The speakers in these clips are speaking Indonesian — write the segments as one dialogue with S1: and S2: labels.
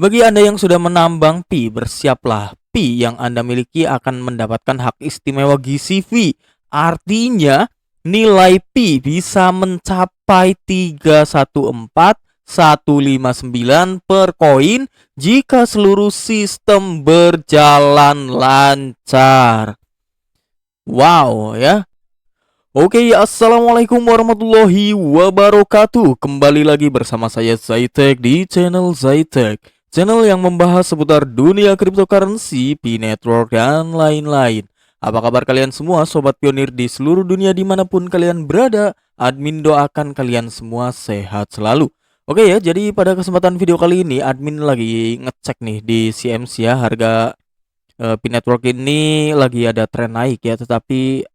S1: Bagi Anda yang sudah menambang Pi, bersiaplah. Pi yang Anda miliki akan mendapatkan hak istimewa GCV. Artinya, nilai Pi bisa mencapai 314.159 per koin jika seluruh sistem berjalan lancar. Wow ya. Oke, assalamualaikum warahmatullahi wabarakatuh. Kembali lagi bersama saya Zaitek di channel Zaitek, channel yang membahas seputar dunia cryptocurrency, Pi Network, dan lain-lain. Apa kabar kalian semua, sobat pionir di seluruh dunia dimanapun kalian berada? Admin doakan kalian semua sehat selalu. Oke ya, jadi pada kesempatan video kali ini admin lagi ngecek nih di CMC ya, harga Pi Network ini lagi ada tren naik ya, tetapi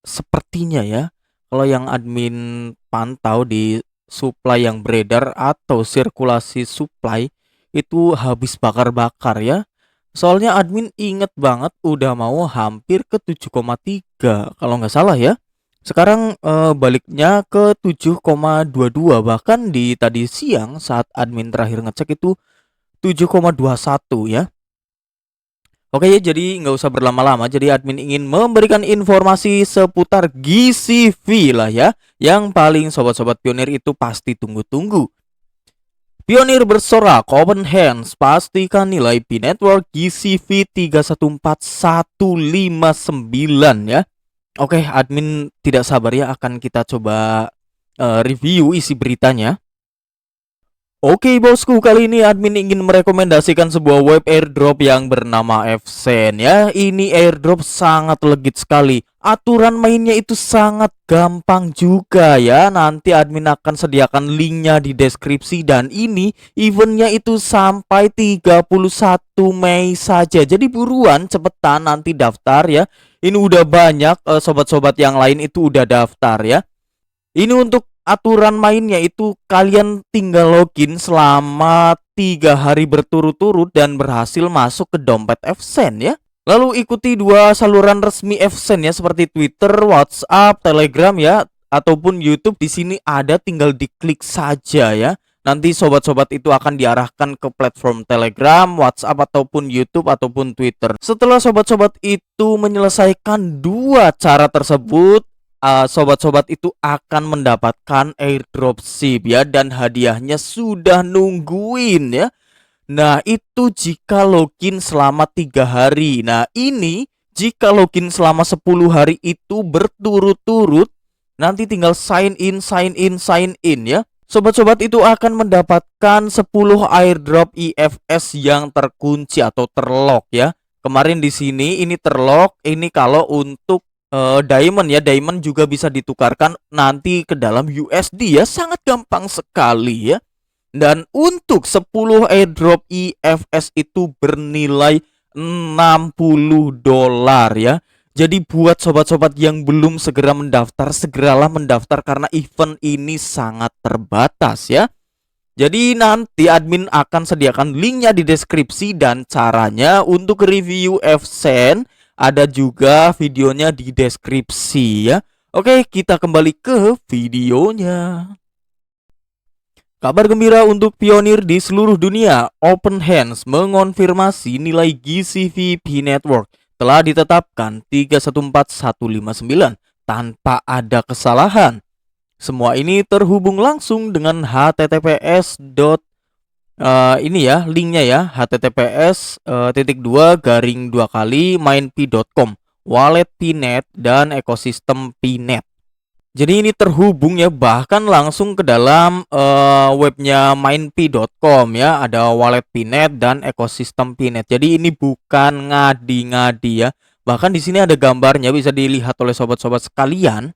S1: sepertinya ya, kalau yang admin pantau di supply yang beredar atau sirkulasi supply itu habis bakar-bakar ya. Soalnya admin inget banget udah mau hampir ke 7,3 kalau nggak salah ya. Sekarang baliknya ke 7,22, bahkan di tadi siang saat admin terakhir ngecek itu 7,21 ya. Oke ya, jadi nggak usah berlama-lama. Jadi admin ingin memberikan informasi seputar GCV lah ya, yang paling sobat-sobat pionir itu pasti tunggu-tunggu. Pionir bersorak, open hands, pastikan nilai Pi Network GCV 314.159 ya. Oke, admin tidak sabar ya, akan kita coba review isi beritanya. Oke bosku, kali ini admin ingin merekomendasikan sebuah web airdrop yang bernama Fsen ya. Ini airdrop sangat legit sekali. Aturan mainnya itu sangat gampang juga ya. Nanti admin akan sediakan linknya di deskripsi, dan ini eventnya itu sampai 31 Mei saja. Jadi buruan, cepetan nanti daftar ya. Ini udah banyak sobat-sobat yang lain itu udah daftar ya. Ini untuk aturan mainnya itu kalian tinggal login selama 3 hari berturut-turut dan berhasil masuk ke dompet Fsen ya. Lalu ikuti dua saluran resmi Fsen ya, seperti Twitter, WhatsApp, Telegram ya, ataupun YouTube. Di sini ada, tinggal diklik saja ya. Nanti sobat-sobat itu akan diarahkan ke platform Telegram, WhatsApp, ataupun YouTube, ataupun Twitter. Setelah sobat-sobat itu menyelesaikan dua cara tersebut, sobat-sobat itu akan mendapatkan airdrop SIP ya, dan hadiahnya sudah nungguin ya. Nah itu jika login selama 3 hari. Nah ini jika login selama 10 hari itu berturut-turut, nanti tinggal sign in ya. Sobat-sobat itu akan mendapatkan 10 airdrop IFS yang terkunci atau terlock ya. Kemarin di sini ini terlock, ini kalau untuk diamond ya, diamond juga bisa ditukarkan nanti ke dalam USD ya, sangat gampang sekali ya. Dan untuk 10 airdrop IFS itu bernilai $60 ya. Jadi buat sobat-sobat yang belum segera mendaftar, segeralah mendaftar karena event ini sangat terbatas ya. Jadi nanti admin akan sediakan linknya di deskripsi, dan caranya untuk review Fsen ada juga videonya di deskripsi ya. Oke, kita kembali ke videonya. Kabar gembira untuk pionir di seluruh dunia, Open Hands mengonfirmasi nilai GCV Pi Network telah ditetapkan 314.159 tanpa ada kesalahan. Semua ini terhubung langsung dengan https. Ini ya linknya ya, https://mainpi.com, wallet Pinet dan ekosistem Pinet. Jadi ini terhubung ya, bahkan langsung ke dalam webnya mainpi.com ya, ada wallet Pinet dan ekosistem Pinet. Jadi ini bukan ngadi-ngadi ya. Bahkan di sini ada gambarnya, bisa dilihat oleh sobat-sobat sekalian.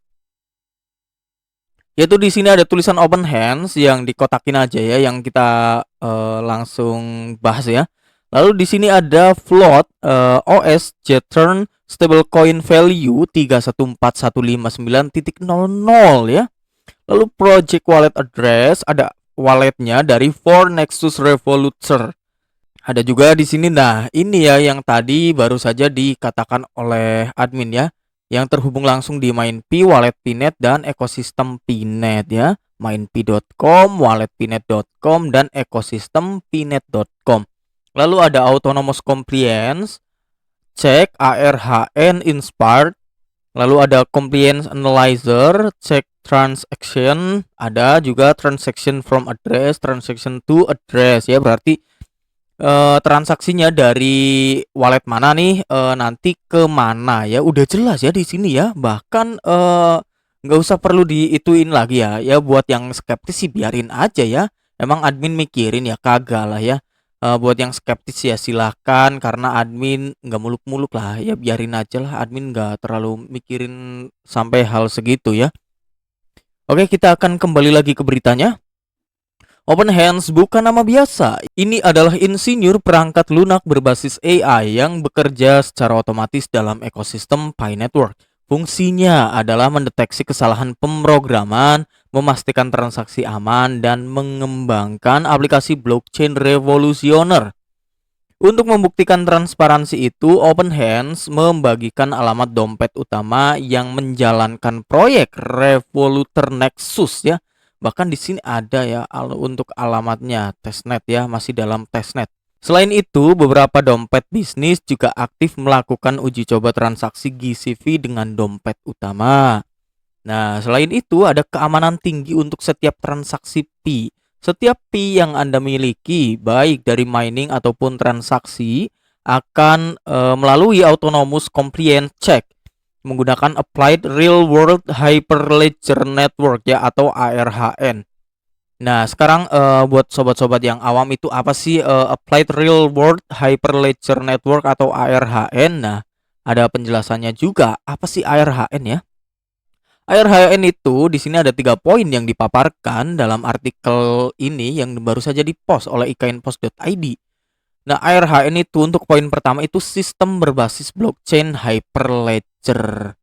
S1: Yaitu di sini ada tulisan Open Hands yang dikotakin aja ya, yang kita langsung bahas ya. Lalu di sini ada float OS Jettern stablecoin value 314.159.00 ya. Lalu project wallet address, ada walletnya dari For Nexus Revolution. Ada juga di sini, nah ini ya yang tadi baru saja dikatakan oleh admin ya, yang terhubung langsung di MainPi, wallet Pinet dan ekosistem Pinet ya. mindpi.com, walletpinet.com, dan ekosistempinet.com. Lalu ada autonomous compliance, cek ARHN Inspired. Lalu ada compliance analyzer, cek transaction, ada juga transaction from address, transaction to address ya, berarti transaksinya dari wallet mana nih, nanti ke mana ya, udah jelas ya di sini ya. Bahkan nggak usah perlu diituin lagi ya. Ya buat yang skeptis sih biarin aja ya. Emang admin mikirin ya, kagak lah ya. Buat yang skeptis ya silahkan, karena admin nggak muluk-muluk lah ya, biarin aja lah, admin nggak terlalu mikirin sampai hal segitu ya. Oke, kita akan kembali lagi ke beritanya. OpenHands bukan nama biasa. Ini adalah insinyur perangkat lunak berbasis AI yang bekerja secara otomatis dalam ekosistem Pi Network. Fungsinya adalah mendeteksi kesalahan pemrograman, memastikan transaksi aman, dan mengembangkan aplikasi blockchain revolusioner. Untuk membuktikan transparansi itu, OpenHands membagikan alamat dompet utama yang menjalankan proyek Revoluter Nexus ya. Bahkan di sini ada ya untuk alamatnya, testnet ya, masih dalam testnet. Selain itu, beberapa dompet bisnis juga aktif melakukan uji coba transaksi GCV dengan dompet utama. Nah, selain itu ada keamanan tinggi untuk setiap transaksi Pi. Setiap Pi yang Anda miliki, baik dari mining ataupun transaksi, akan melalui autonomous compliance check menggunakan Applied Real World Hyperledger Network ya, atau ARHN. Nah, sekarang buat sobat-sobat yang awam itu apa sih Applied Real World Hyperledger Network atau ARHN? Nah, ada penjelasannya juga. Apa sih ARHN ya? ARHN itu di sini ada 3 poin yang dipaparkan dalam artikel ini yang baru saja dipost oleh iknpost.id. Nah, ARHN itu untuk poin pertama itu sistem berbasis blockchain Hyperledger.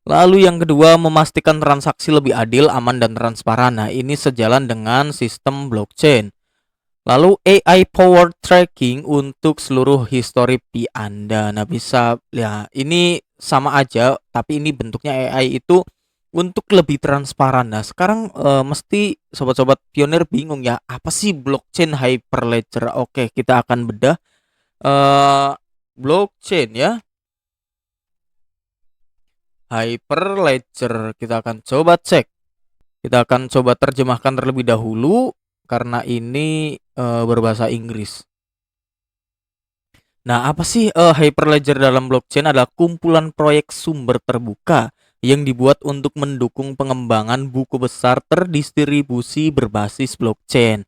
S1: Lalu yang kedua, memastikan transaksi lebih adil, aman, dan transparan. Nah, ini sejalan dengan sistem blockchain. Lalu AI powered tracking untuk seluruh histori Pi Anda. Nah, bisa ya, ini sama aja, tapi ini bentuknya AI itu untuk lebih transparan. Nah, sekarang mesti sobat-sobat pionir bingung ya, apa sih blockchain Hyperledger? Oke, kita akan bedah blockchain ya. Hyperledger, kita akan coba cek. Kita akan coba terjemahkan terlebih dahulu karena ini berbahasa Inggris. Nah, apa sih Hyperledger dalam blockchain? Adalah kumpulan proyek sumber terbuka yang dibuat untuk mendukung pengembangan buku besar terdistribusi berbasis blockchain.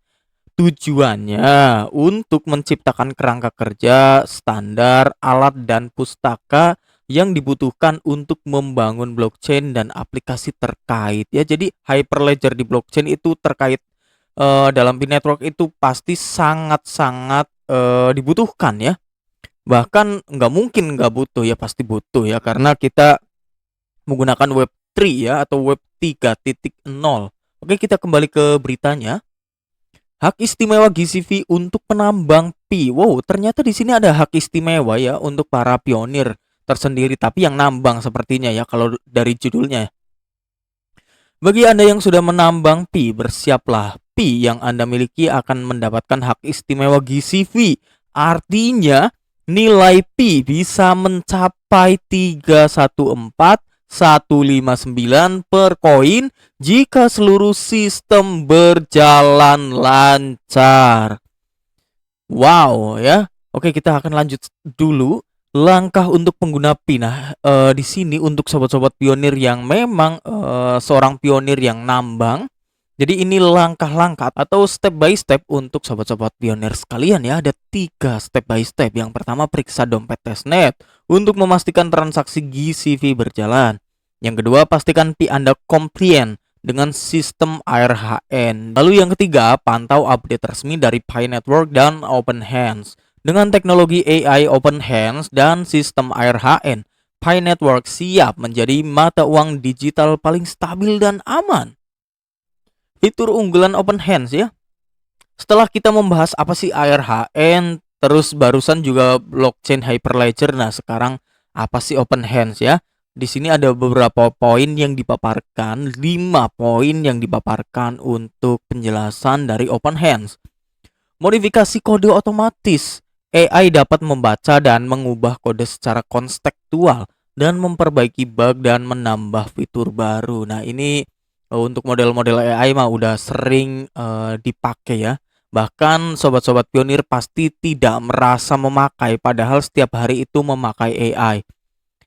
S1: Tujuannya untuk menciptakan kerangka kerja, standar, alat, dan pustaka yang dibutuhkan untuk membangun blockchain dan aplikasi terkait ya. Jadi Hyperledger di blockchain itu terkait dalam Pi Network itu pasti sangat-sangat dibutuhkan ya. Bahkan nggak mungkin nggak butuh ya, pasti butuh ya, karena kita menggunakan Web3 ya, atau Web 3.0. Oke, kita kembali ke beritanya. Hak istimewa GCV untuk penambang Pi. Wow, ternyata di sini ada hak istimewa ya untuk para pionir tersendiri, tapi yang nambang sepertinya ya kalau dari judulnya. Bagi Anda yang sudah menambang Pi, bersiaplah. Pi yang Anda miliki akan mendapatkan hak istimewa GCV. Artinya nilai Pi bisa mencapai 314.159 per koin jika seluruh sistem berjalan lancar. Wow ya. Oke, kita akan lanjut dulu. Langkah untuk pengguna Pi. Nah, di sini untuk sobat-sobat pionir yang memang seorang pionir yang nambang. Jadi ini langkah-langkah atau step by step untuk sobat-sobat pionir sekalian ya. Ada 3 step by step. Yang pertama, periksa dompet testnet untuk memastikan transaksi GCV berjalan. Yang kedua, pastikan Pi Anda compliant dengan sistem ARHN. Lalu yang ketiga, pantau update resmi dari Pi Network dan OpenHands. Dengan teknologi AI OpenHands dan sistem ARHN, Pi Network siap menjadi mata uang digital paling stabil dan aman. Fitur unggulan OpenHands ya. Setelah kita membahas apa sih ARHN, terus barusan juga blockchain Hyperledger. Nah, sekarang apa sih OpenHands ya? Di sini ada beberapa poin yang dipaparkan, 5 poin yang dipaparkan untuk penjelasan dari OpenHands. Modifikasi kode otomatis. AI dapat membaca dan mengubah kode secara konstekstual dan memperbaiki bug dan menambah fitur baru. Nah, ini untuk model-model AI mah udah sering dipakai ya. Bahkan sobat-sobat pionir pasti tidak merasa memakai padahal setiap hari itu memakai AI.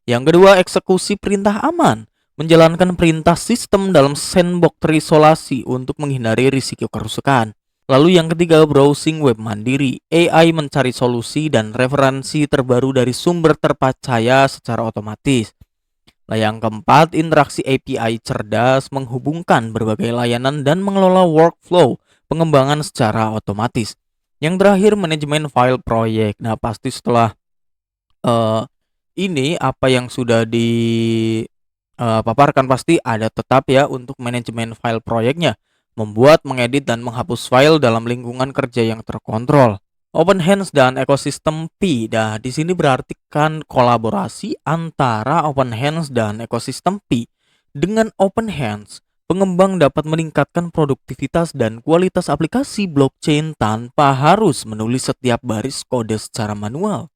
S1: Yang kedua, eksekusi perintah aman. Menjalankan perintah sistem dalam sandbox terisolasi untuk menghindari risiko kerusakan. Lalu yang ketiga, browsing web mandiri. AI mencari solusi dan referensi terbaru dari sumber terpercaya secara otomatis. Nah, yang keempat, interaksi API cerdas menghubungkan berbagai layanan dan mengelola workflow pengembangan secara otomatis. Yang terakhir, manajemen file proyek. Nah, pasti setelah ini apa yang sudah dipaparkan pasti ada tetap ya untuk manajemen file proyeknya, membuat, mengedit, dan menghapus file dalam lingkungan kerja yang terkontrol. OpenHands dan ekosistem Pi. Nah, di sini berarti kan kolaborasi antara OpenHands dan ekosistem Pi. Dengan OpenHands, pengembang dapat meningkatkan produktivitas dan kualitas aplikasi blockchain tanpa harus menulis setiap baris kode secara manual.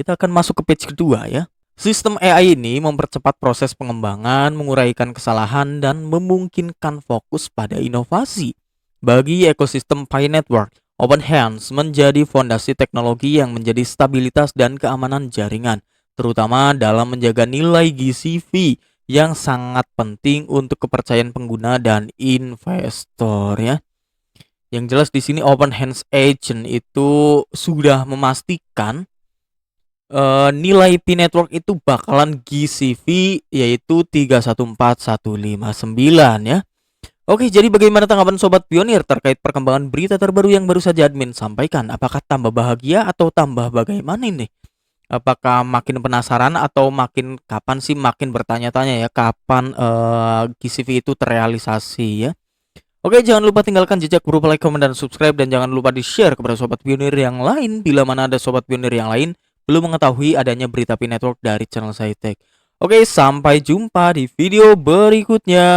S1: Kita akan masuk ke page kedua ya. Sistem AI ini mempercepat proses pengembangan, menguraikan kesalahan, dan memungkinkan fokus pada inovasi. Bagi ekosistem Pi Network, OpenHands menjadi fondasi teknologi yang menjadi stabilitas dan keamanan jaringan, terutama dalam menjaga nilai GCV yang sangat penting untuk kepercayaan pengguna dan investor ya. Yang jelas di sini OpenHands Agent itu sudah memastikan nilai Pi Network itu bakalan GCV yaitu 314159 ya. Oke, jadi bagaimana tanggapan Sobat Pionir terkait perkembangan berita terbaru yang baru saja admin sampaikan? Apakah tambah bahagia atau tambah bagaimana ini? Apakah makin penasaran atau makin kapan sih makin bertanya-tanya ya kapan GCV itu terrealisasi ya? Oke, jangan lupa tinggalkan jejak berupa like, komen, dan subscribe. Dan jangan lupa di-share kepada Sobat Pionir yang lain bila mana ada Sobat Pionir yang lain belum mengetahui adanya berita Pi Network dari channel SciTech. Oke, sampai jumpa di video berikutnya.